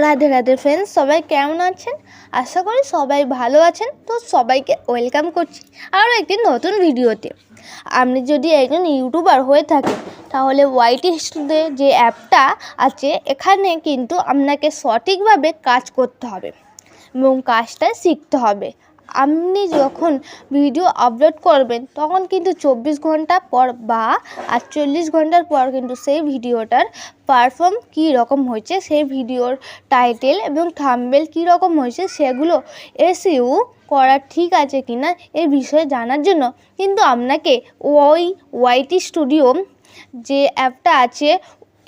Radhe Radhe friends, সবাই কেমন আছেন? আশা করি সবাই ভালো আছেন। তো সবাইকে ওয়েলকাম করছি আরও একটি নতুন ভিডিওতে। আপনি যদি একজন ইউটিউবার হয়ে থাকেন তাহলে ওয়াইটি স্টুডিও যে অ্যাপটা আছে এখানে কিন্তু আপনাকে সঠিকভাবে কাজ করতে হবে এবং কাজটা শিখতে হবে। আপনি যখন ভিডিও আপলোড করবেন তখন কিন্তু 24 ঘন্টা পর বা 48 ঘন্টার পর কিন্তু সেই ভিডিওটার পারফর্ম কী রকম হয়েছে, সেই ভিডিওর টাইটেল এবং থাম্বনেল কী রকম হয়েছে সেগুলো এসইও করা ঠিক আছে কি না এই বিষয়ে জানার জন্য কিন্তু আপনাকে ওই ওয়াইটি স্টুডিও যে অ্যাপটা আছে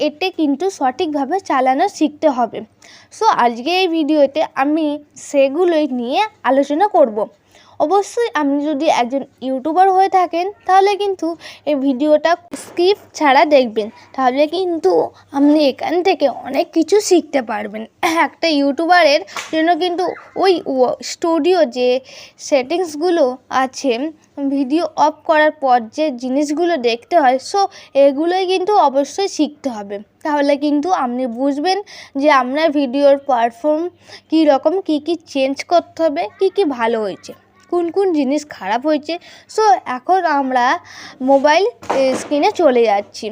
এতে কিন্তু সঠিকভাবে চালানো শিখতে হবে। সো আজকে এই ভিডিওতে আমি সেগুলোই নিয়ে আলোচনা করব। অবশ্যই আপনি যদি একজন ইউটিউবার হয়ে থাকেন তাহলে কিন্তু এই ভিডিওটা স্কিপ ছাড়া দেখবেন, তাহলে কিন্তু আপনি এখান থেকে অনেক কিছু শিখতে পারবেন। একটা ইউটিউবারের জন্য কিন্তু ওই স্টুডিও যে সেটিংসগুলো আছে, ভিডিও অফ করার পর যে জিনিসগুলো দেখতে হয়, সো এগুলোই কিন্তু অবশ্যই শিখতে হবে। তাহলে কিন্তু আপনি বুঝবেন যে আপনার ভিডিওর পারফর্ম কী রকম, কী কী চেঞ্জ করতে হবে, কী কী ভালো হয়েছে, কোন কোন জিনিস খারাপ হয়েছে। সো এখন আমরা মোবাইল স্ক্রিনে চলে যাচ্ছি।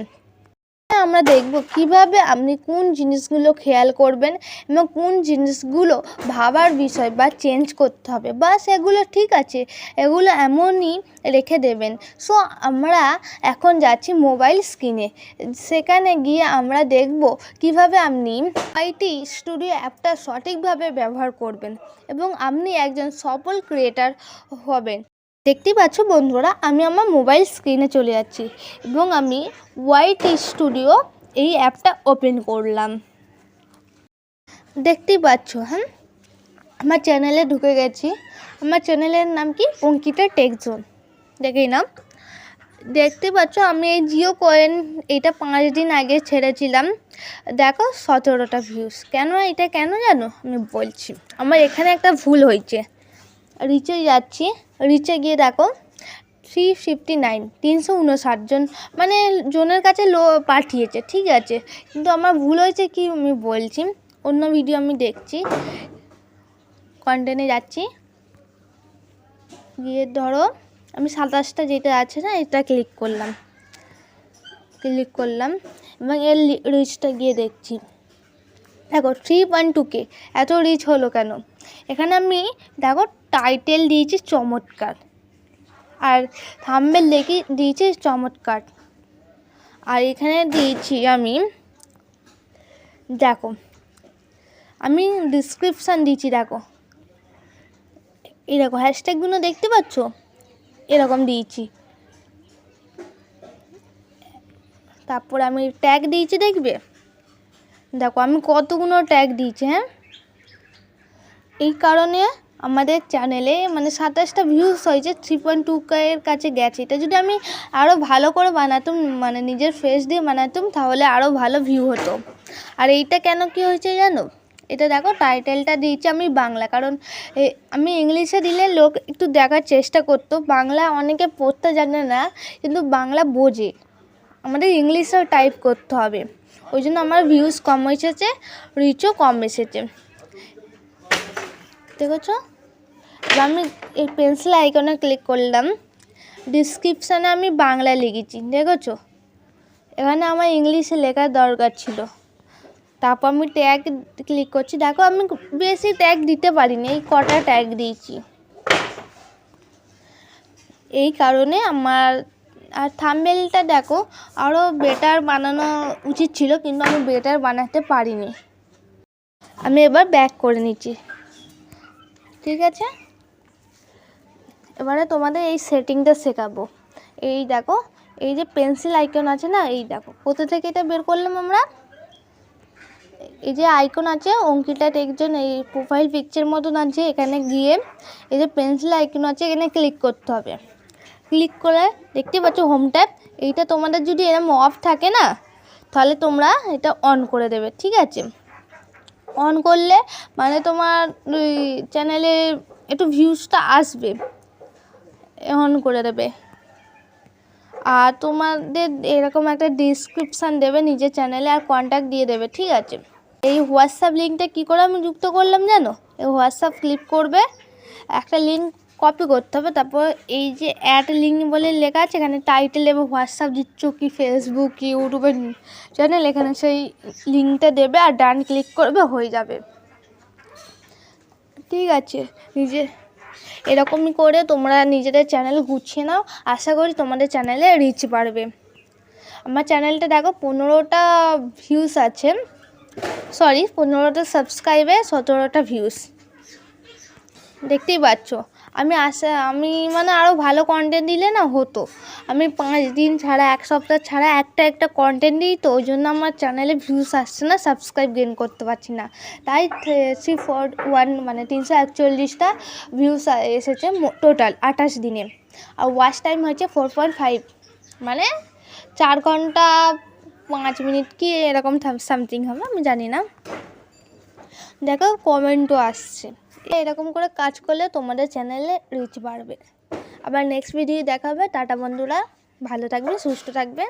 আমরা দেখব কিভাবে আপনি কোন জিনিসগুলো খেয়াল করবেন এবং কোন জিনিসগুলো ভাবার বিষয় বা চেঞ্জ করতে হবে, বা সেগুলো ঠিক আছে এগুলো এমনই রেখে দেবেন। সো আমরা এখন যাচ্ছি মোবাইল স্ক্রিনে। সেখানে গিয়ে আমরা দেখব কিভাবে আপনি ওয়াইটি স্টুডিও অ্যাপটা সঠিকভাবে ব্যবহার করবেন এবং আপনি একজন সফল ক্রিয়েটার হবেন। দেখতেই পাচ্ছ বন্ধুরা, আমি আমার মোবাইল স্ক্রিনে চলে যাচ্ছি এবং আমি ওয়াইটি স্টুডিও এই অ্যাপটা ওপেন করলাম। দেখতেই পাচ্ছ, হ্যাঁ, আমার চ্যানেলে ঢুকে গেছি। আমার চ্যানেলের নাম কি? Ankita tech zone. দেখেই নাম। দেখতে পাচ্ছ আমি এই জিও কয়েন এটা 5 দিন আগে ছেড়েছিলাম। দেখো 17টা ভিউজ। এটা কেন জানো? আমি বলছি। আমার এখানে একটা ভুল হয়েছে। রিচে যাচ্ছি, রিচে গিয়ে দেখো 359 359 জন মানে জনের কাছে পাঠিয়েছে, ঠিক আছে, কিন্তু আমার ভুল হয়েছে কি আমি বলছি। অন্য ভিডিও আমি দেখছি, কন্টেন্টে যাচ্ছি, গিয়ে ধরো আমি 27টা যেটা আছে না এটা ক্লিক করলাম এবং এর রিচটা গিয়ে দেখছি। দেখো 3.2K এত রিচ হলো কেন? এখানে আমি দেখো টাইটেল দিয়েছি চমৎকার, আর থাম্বনেল দিয়েছি চমৎকার, আর এখানে দিয়েছি আমি দেখো আমি ডিসক্রিপশান দিয়েছি। দেখো এই দেখো হ্যাশট্যাগুলো দেখতে পাচ্ছ, এরকম দিয়েছি। তারপর আমি ট্যাগ দিয়েছি, দেখবে দেখো আমি কতগুলো ট্যাগ দিয়েছি। হ্যাঁ, এই কারণে আমাদের চ্যানেলে 27টা ভিউজ হয়েছে, 3.2K এর কাছে গেছে। এটা যদি আমি আরও ভালো করে বানাতাম, নিজের ফেস দিয়ে বানাতাম, তাহলে আরও ভালো ভিউ হতো। আর এইটা কেন কি হয়েছে জানো? এটা দেখো টাইটেলটা দিয়েছি আমি বাংলা, কারণ আমি ইংলিশে দিলে লোক একটু দেখার চেষ্টা করতো। বাংলা অনেকে পড়তে জানে না, কিন্তু বাংলা বোঝে। আমাদের ইংলিশেও টাইপ করতে হবে, ওই জন্য আমার ভিউজ কম এসেছে, রিচও কম এসেছে। দেখেছো? আমি এই পেন্সিল আইকনে ক্লিক করলাম, ডিসক্রিপশানে আমি বাংলা লিখেছি, দেখেছো? এখানে আমার ইংলিশে লেখার দরকার ছিল। তারপর আমি ট্যাগ ক্লিক করছি। দেখো আমি বেশি ট্যাগ দিতে পারিনি, এই কটা ট্যাগ দিয়েছি। এই কারণে আমার আর থাম্বনেলটা দেখো আরও বেটার বানানো উচিত ছিল, কিন্তু আমি বেটার বানাতে পারিনি। আমি এবার ব্যাক করে নিচ্ছি, ঠিক আছে? এবারে তোমাদের এই সেটিংটা শেখাবো। এই দেখো এই যে পেন্সিল আইকন আছে না, এই দেখো কোথা থেকে এটা বের করলাম আমরা। এই যে আইকন আছে অঙ্কিতা টেক জোন, এই প্রোফাইল পিকচার মতন আছে, এখানে গিয়ে এই যে পেন্সিল আইকন আছে এখানে ক্লিক করতে হবে। ক্লিক করে দেখতে পাচ্ছ হোম ট্যাব। এইটা তোমাদের যদি এরকম অফ থাকে না তাহলে তোমরা এটা অন করে দেবে, ঠিক আছে? অন করলে তোমার ওই চ্যানেলে একটু ভিউজটা আসবে, অন করে দেবে। আর তোমাদের এরকম একটা ডিসক্রিপশান দেবে নিজের চ্যানেলে, আর কন্ট্যাক্ট দিয়ে দেবে, ঠিক আছে? এই হোয়াটসঅ্যাপ লিঙ্কটা কী করে আমি যুক্ত করলাম জানো? এই হোয়াটসঅ্যাপ ক্লিক করবে, একটা লিঙ্ক কপি করতে হবে, তারপর এই যে অ্যাড লিঙ্ক বলে লেখা আছে এখানে টাইটেল এবং হোয়াটসঅ্যাপ দিচ্ছ কি ফেসবুক কি ইউটিউবের চ্যানেল, এখানে সেই লিঙ্কটা দেবে আর ডান ক্লিক করবে, হয়ে যাবে। ঠিক আছে, এরকমই করে তোমরা নিজেদের চ্যানেল গুছিয়ে নাও, আশা করি তোমাদের চ্যানেলে রিচ বাড়বে। আমার চ্যানেলটা দেখো 15টা ভিউস আছে, 15টা সাবস্ক্রাইবে 17টা ভিউস, দেখতেই পাচ্ছ। আমি মানে আরও ভালো কন্টেন্ট দিলে না হতো, আমি 5 দিন ছাড়া 1 সপ্তাহ ছাড়া একটা কন্টেন্ট দিই, তো ওই জন্য আমার চ্যানেলে ভিউস আসছে না, সাবস্ক্রাইব গেইন করতে পারছি না, তাই 341 মানে 341টা ভিউস এসেছে টোটাল 28 দিনে। আর ওয়াচ টাইম হয়েছে 4.5, মানে 4 ঘন্টা 5 মিনিট কি এরকম সামথিং হবে, আমি জানি না। দেখো কমেন্টও আসছে। এরকম করে কাজ করলে তোমাদের চ্যানেলে রিচ বাড়বে। আবার নেক্সট ভিডিও দেখা হবে। টাটা বন্ধুরা, ভালো থাকবে, সুস্থ থাকবে।